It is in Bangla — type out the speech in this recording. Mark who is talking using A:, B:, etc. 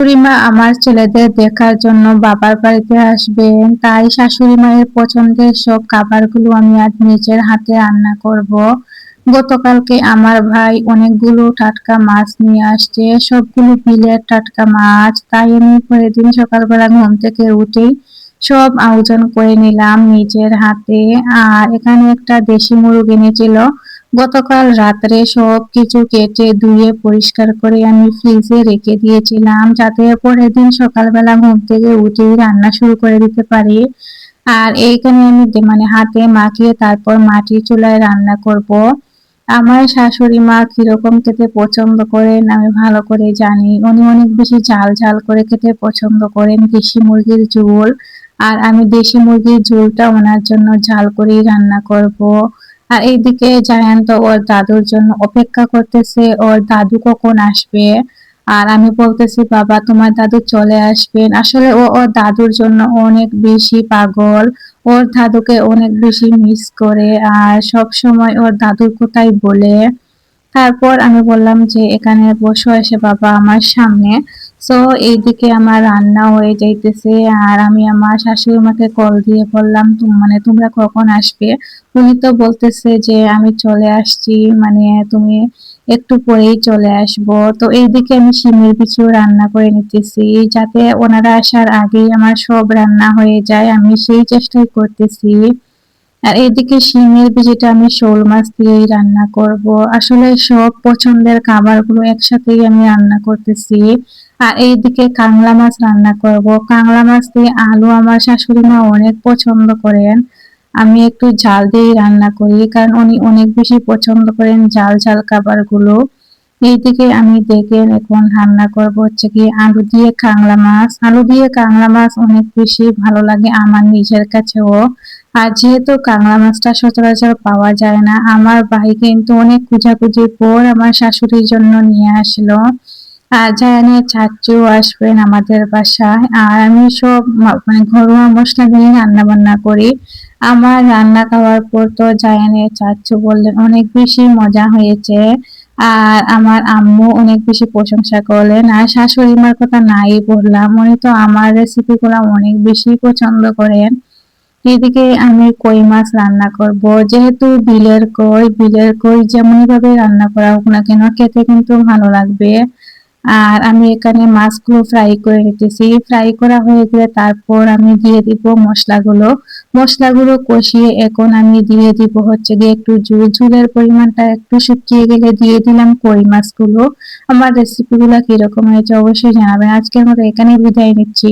A: শাশুড়িমা আমার ছেলেদের দেখার জন্য বাবার বাড়িতে আসবেন, তাই শাশুড়ি মায়ের পছন্দের সব খাবারগুলো আমি আজ নিজের হাতে রান্না করব। গতকালকে আমার ভাই অনেকগুলো টাটকা মাছ নিয়ে আসছে, সবগুলো বিলের টাটকা মাছ। তাই আমি পরের দিন সকালবেলা ঘুম থেকে উঠেই সব আয়োজন করে নিলাম নিজের হাতে। আর এখানে একটা দেশি মুরগ এনেছিল, গতকাল রাত্রে সব কিছু কেটে ধুয়ে পরিষ্কার করে আমি ফ্রিজে রেখে দিয়েছিলাম, যাতে পরের দিন সকালবেলা ঘুম থেকে উঠেই রান্না শুরু করে দিতে পারি। আর এইখানে আমি মানে হাতে মাখিয়ে তারপর মাটির চুলায় রান্না করব। আমার শাশুড়ি মা কিরকম খেতে পছন্দ করেন আমি ভালো করে জানি। উনি অনেক বেশি ঝাল ঝাল করে খেতে পছন্দ করেন দেশি মুরগির ঝোল। আর আমি দেশি মুরগির ঝোলটা ওনার জন্য ঝাল করেই রান্না করব। আর এইদিকে জায়ান তো ওর দাদুর জন্য অপেক্ষা করতেছে, ওর দাদু কখন আসবে। আর আমি বলতেছি বাবা তোমার দাদু চলে আসবেন। আসলে ও ওর দাদুর জন্য অনেক বেশি পাগল, ওর দাদুকে অনেক বেশি মিস করে আর সব সময় ওর দাদুর কথাই বলে। তারপর আমি বললাম যে এখানে বসো এসে বাবা আমার সামনে। সো এইদিকে আমার রান্না হয়ে যাইতেছে আর আমি আমার শাশুড়ি মাকে কল দিয়ে বললাম মানে তোমরা কখন আসবে। উনি তো বলতেছে যে আমি চলে আসছি, মানে তুমি একটু পরেই চলে আসবো। তো এইদিকে আমি শিমের বিচিও রান্না করে নিতেছি, যাতে ওনারা আসার আগেই আমার সব রান্না হয়ে যায়, আমি সেই চেষ্টাই করতেছি। আর এদিকে শিমের বিচিটা আমি শোল মাছ দিয়েই রান্না করব। আসলে সব পছন্দের খাবারগুলো একসাথেই আমি রান্না করতেছি। আর এইদিকে কাংলা মাছ রান্না করব। কাংলা মাছ দিয়ে আলু আমার শাশুড়ি মা অনেক পছন্দ করেন। আমি একটু ঝাল দিয়েই রান্না করি, কারণ উনি অনেক বেশি পছন্দ করেন ঝাল ঝাল খাবারগুলো। এইদিকে আমি দেখেন এখন রান্না করব হচ্ছে কি আলু দিয়ে কাংলা মাছ। আলু দিয়ে কাংলা মাছ অনেক বেশি ভালো লাগে আমার নিজের কাছেও। আর যেহেতু কাংলা মাছটা সচরাচর পাওয়া যায় না, আমার ভাই কিন্তু অনেক খোঁজাখুঁজির পর আমার শাশুড়ির জন্য নিয়ে আসলো। আর জায়ানের চাচুও আসবেন আমাদের বাসায়। আর আমি সব মানে ঘরোয়া মশলা দিয়ে রান্না বান্না করি। আমার রান্না খাওয়ার পর তো জায়ানের চাচু বললেন অনেক বেশি মজা হয়েছে। আর আমার আম্মু অনেক বেশি প্রশংসা করলেন। আর শাশুড়ি মার কথা নাই বললাম, উনি তো আমার রেসিপি গুলা অনেক বেশি পছন্দ করেন। এদিকে আমি কই মাছ রান্না করব। যেহেতু বিলের কই যেমনই ভাবে রান্না করা হোক না কেন খেতে কিন্তু ভালো লাগবে। আর আমি এখানে মাছগুলো ফ্রাই করে নিতেছি। ফ্রাই করা হয়ে গেলে তারপর আমি দিয়ে দিব মশলাগুলো। মশলাগুলো কষিয়ে এখন আমি দিয়ে দিব হচ্ছে গিয়ে একটু ঝোল। ঝোলের পরিমাণটা একটু শুকিয়ে গেলে দিয়ে দিলাম কই মাছগুলো। আমার রেসিপিগুলো কিরকম হয়েছে অবশ্যই জানাবেন। আজকের মতো এখানেই বিদায় নিচ্ছি।